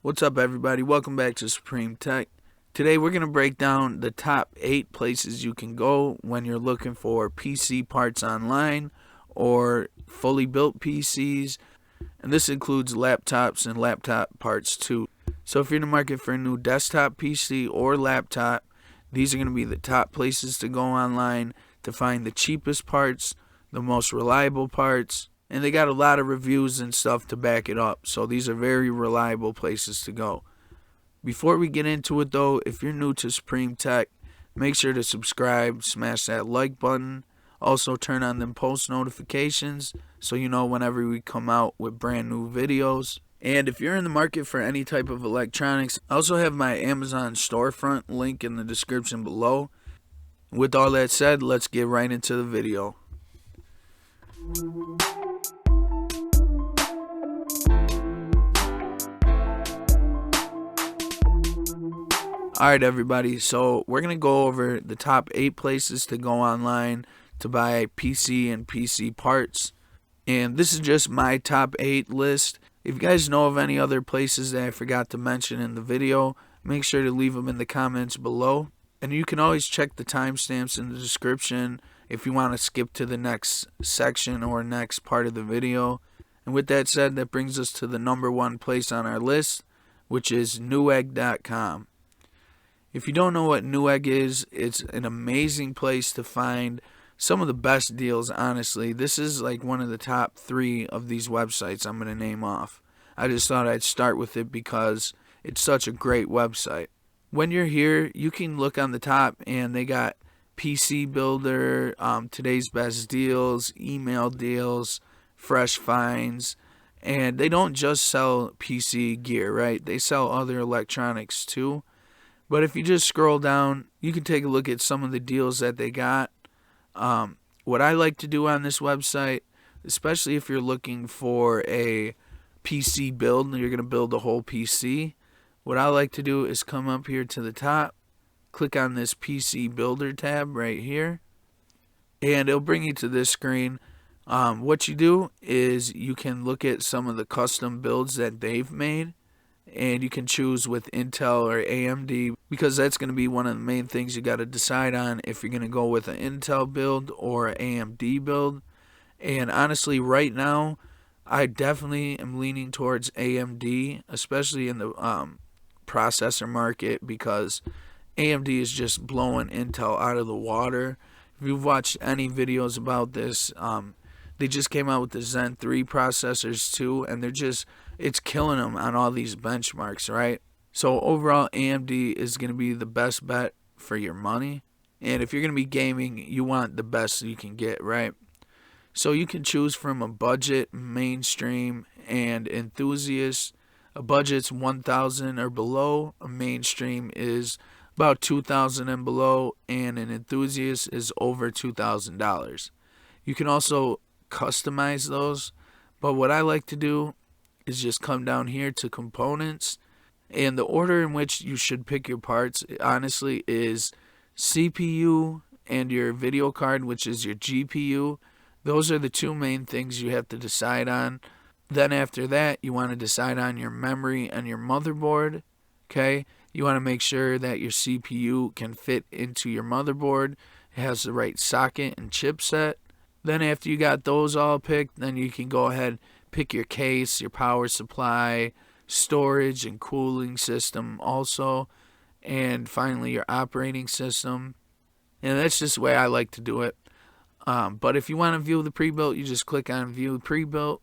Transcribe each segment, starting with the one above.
What's up, everybody? Welcome back to Supreme Tech. Today we're going to break down the top 8 places you can go when you're looking for PC parts online or fully built PCs, and this includes laptops and laptop parts too. So if you're in the market for a new desktop PC or laptop, these are going to be the top places to go online to find the cheapest parts, the most reliable parts, and they got a lot of reviews and stuff to back it up. So these are very reliable places to go. Before we get into it though, if you're new to Supreme Tech, make sure to subscribe, smash that like button. Also turn on them post notifications so you know whenever we come out with brand new videos. And if you're in the market for any type of electronics, I also have my Amazon storefront link in the description below. With all that said, let's get right into the video. Alright everybody, so we're going to go over the top 8 places to go online to buy PC and PC parts. And this is just my top 8 list. If you guys know of any other places that I forgot to mention in the video, make sure to leave them in the comments below. And you can always check the timestamps in the description if you want to skip to the next section or next part of the video. And with that said, that brings us to the number 1 place on our list, which is Newegg.com. If you don't know what Newegg is, it's an amazing place to find some of the best deals, honestly. This is like one of the top 3 of these websites I'm going to name off. I just thought I'd start with it because it's such a great website. When you're here, you can look on the top and they got PC Builder, today's best deals, email deals, fresh finds. And they don't just sell PC gear, right? They sell other electronics too. But if you just scroll down, you can take a look at some of the deals that they got. What I like to do on this website, especially if you're looking for a PC build and you're going to build a whole PC, what I like to do is come up here to the top, click on this PC Builder tab right here, and it'll bring you to this screen. What you do is you can look at some of the custom builds that they've made, and you can choose with Intel or AMD because that's going to be one of the main things you got to decide on if you're going to go with an Intel build or an AMD build. And honestly, right now, I definitely am leaning towards AMD, especially in the processor market, because AMD is just blowing Intel out of the water. If you've watched any videos about this, they just came out with the Zen 3 processors too, and it's killing them on all these benchmarks, right? So overall, AMD is going to be the best bet for your money. And if you're going to be gaming, you want the best you can get, right? So you can choose from a budget, mainstream, and enthusiast. A budget's $1,000 or below. A mainstream is about $2,000 and below, and an enthusiast is over $2,000. You can also customize those, but what I like to do is just come down here to components, and the order in which you should pick your parts, honestly, is CPU and your video card, which is your GPU. Those are the 2 main things you have to decide on. Then after that, you want to decide on your memory and your motherboard. Okay, you want to make sure that your CPU can fit into your motherboard, it has the right socket and chipset. Then after you got those all picked, then you can go ahead, pick your case, your power supply, storage and cooling system also, and finally your operating system. And that's just the way I like to do it. But if you want to view the pre-built, you just click on View Pre-Built,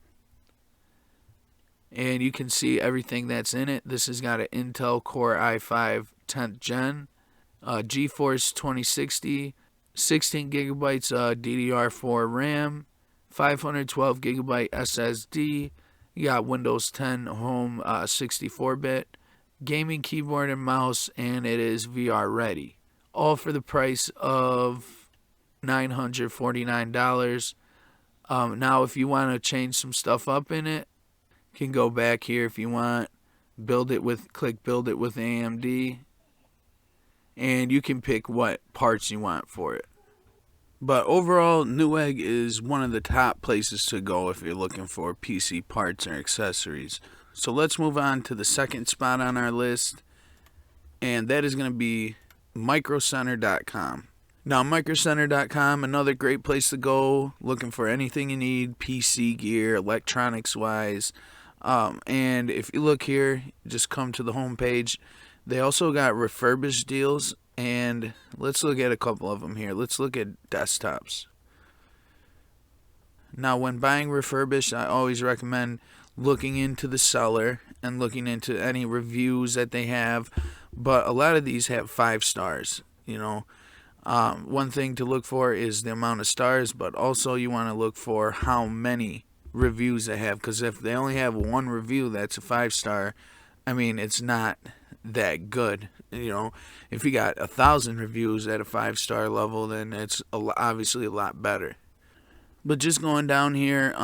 and you can see everything that's in it. This has got an Intel Core i5 10th Gen, GeForce 2060, 16 gigabytes DDR4 RAM, 512 gigabyte SSD. You got Windows 10 Home 64-bit, gaming keyboard and mouse, and it is VR ready. All for the price of $949. Now, if you want to change some stuff up in it, you can go back here if you want. Click Build It with AMD. And you can pick what parts you want for it. But overall, Newegg is one of the top places to go if you're looking for PC parts or accessories. So let's move on to the second spot on our list, and that is going to be microcenter.com. Now, microcenter.com, another great place to go looking for anything you need, PC gear, electronics-wise. And if you look here, just come to the home page. They also got refurbished deals, and let's look at a couple of them here. Let's look at desktops. Now, when buying refurbished, I always recommend looking into the seller and looking into any reviews that they have. But a lot of these have 5 stars, you know. One thing to look for is the amount of stars, but also you want to look for how many reviews they have, because if they only have 1 review that's a 5-star, I mean, it's not that good. You know, if you got 1,000 reviews at a 5-star level, then it's obviously a lot better. But just going down here,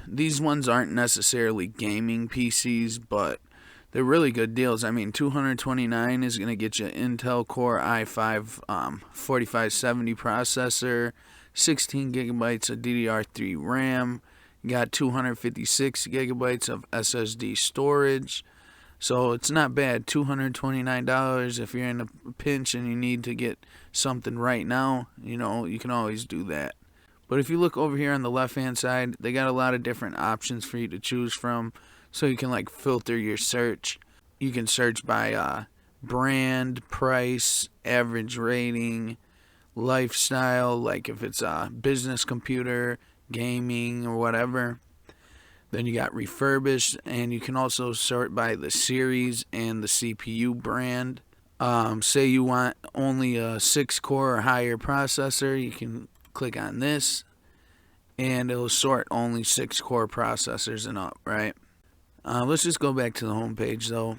these ones aren't necessarily gaming PCs, but they're really good deals. I mean, $229 is going to get you an Intel Core i5 4570 processor, 16 gigabytes of DDR3 RAM, you got 256 gigabytes of SSD storage. So it's not bad. $229 if you're in a pinch and you need to get something right now, you know, you can always do that. But if you look over here on the left hand side, they got a lot of different options for you to choose from. So you can like filter your search. You can search by brand, price, average rating, lifestyle, like if it's a business computer, gaming, or whatever. Then you got refurbished, and you can also sort by the series and the CPU brand. Say you want only a 6-core or higher processor, you can click on this, and it'll sort only 6-core processors and up, right? Let's just go back to the home page though.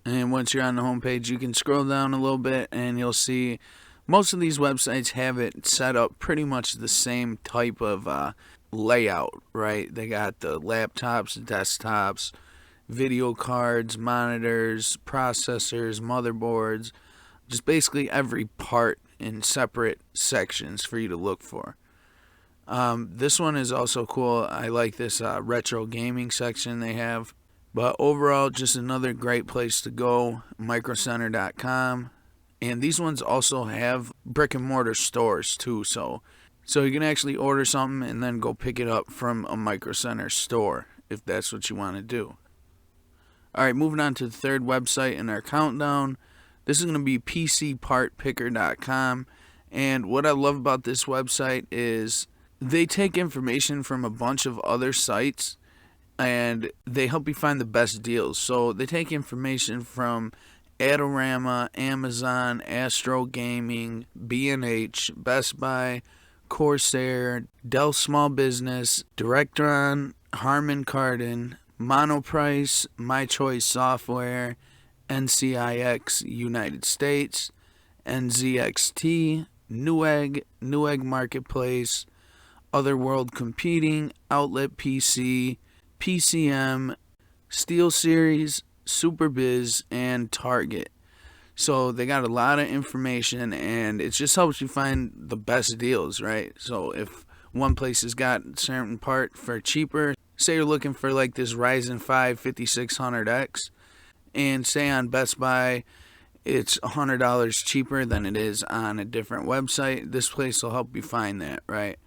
And once you're on the home page, you can scroll down a little bit and you'll see most of these websites have it set up pretty much the same type of layout, right? They got the laptops, desktops, video cards, monitors, processors, motherboards, just basically every part in separate sections for you to look for. This one is also cool. I like this retro gaming section they have. But overall, just another great place to go, microcenter.com. And these ones also have brick and mortar stores too. So you can actually order something and then go pick it up from a Micro Center store if that's what you want to do. Alright, moving on to the third website in our countdown. This is going to be PCPartPicker.com. And what I love about this website is they take information from a bunch of other sites and they help you find the best deals. So they take information from Adorama, Amazon, Astro Gaming, B&H, Best Buy, Corsair, Dell Small Business, Directron, Harman Kardon, Monoprice, My Choice Software, NCIX United States, NZXT, Newegg, Newegg Marketplace, Other World Computing, Outlet PC, PCM, SteelSeries, SuperBiz, and Target. So they got a lot of information, and it just helps you find the best deals, right? So if one place has got a certain part for cheaper, say you're looking for like this Ryzen 5 5600X, and say on Best Buy it's $100 cheaper than it is on a different website, this place will help you find that, right?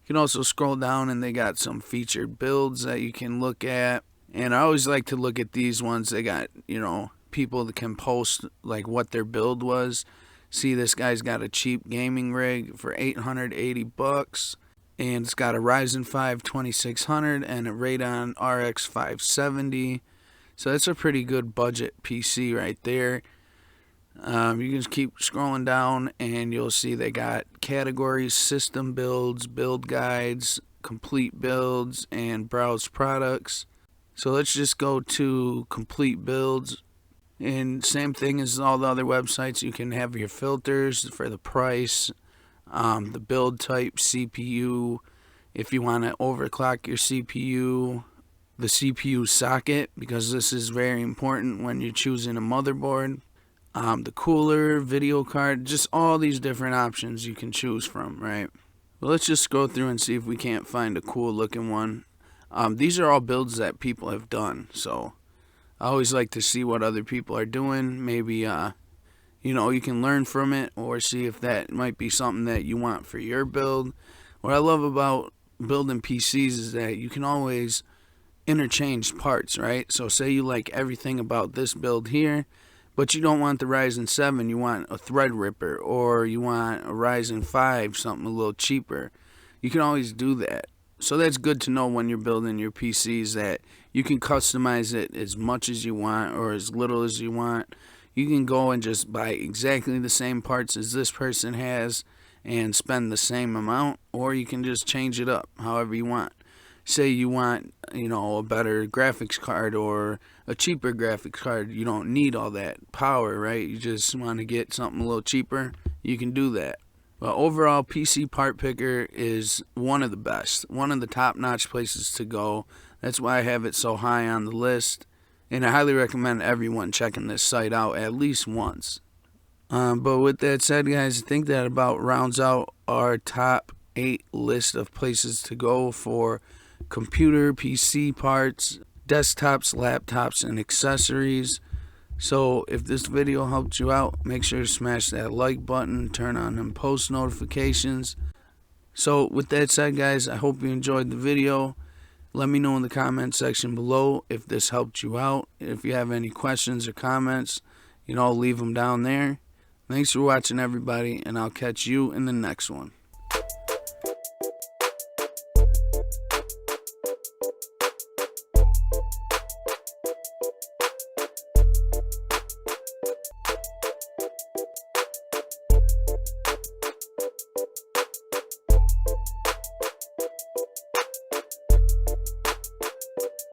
You can also scroll down and they got some featured builds that you can look at. And I always like to look at these ones. They got, you know, people that can post like what their build was. See, this guy's got a cheap gaming rig for $880. And it's got a Ryzen 5 2600 and a Radeon RX 570. So that's a pretty good budget PC right there. You can just keep scrolling down and you'll see they got categories, system builds, build guides, complete builds, and browse products. So let's just go to complete builds. And same thing as all the other websites, you can have your filters for the price, the build type, CPU, if you want to overclock your CPU, the CPU socket, because this is very important when you're choosing a motherboard. The cooler, video card, just all these different options you can choose from, right? Well, let's just scroll through and see if we can't find a cool looking one. These are all builds that people have done, so I always like to see what other people are doing. Maybe you can learn from it or see if that might be something that you want for your build. What I love about building PCs is that you can always interchange parts, right? So say you like everything about this build here, but you don't want the Ryzen 7, you want a Threadripper, or you want a Ryzen 5, something a little cheaper. You can always do that. So that's good to know when you're building your PCs, that you can customize it as much as you want or as little as you want. You can go and just buy exactly the same parts as this person has and spend the same amount, or you can just change it up however you want. Say you want, a better graphics card or a cheaper graphics card. You don't need all that power, right? You just want to get something a little cheaper. You can do that. But overall, PCPartPicker is one of the best, one of the top-notch places to go. That's why I have it so high on the list. And I highly recommend everyone checking this site out at least once. But with that said, guys, I think that about rounds out our top 8 list of places to go for computer, PC parts, desktops, laptops, and accessories. So if this video helped you out, make sure to smash that like button, turn on them post notifications. So with that said, guys, I hope you enjoyed the video. Let me know in the comment section below if this helped you out. If you have any questions or comments, leave them down there. Thanks for watching, everybody, and I'll catch you in the next one.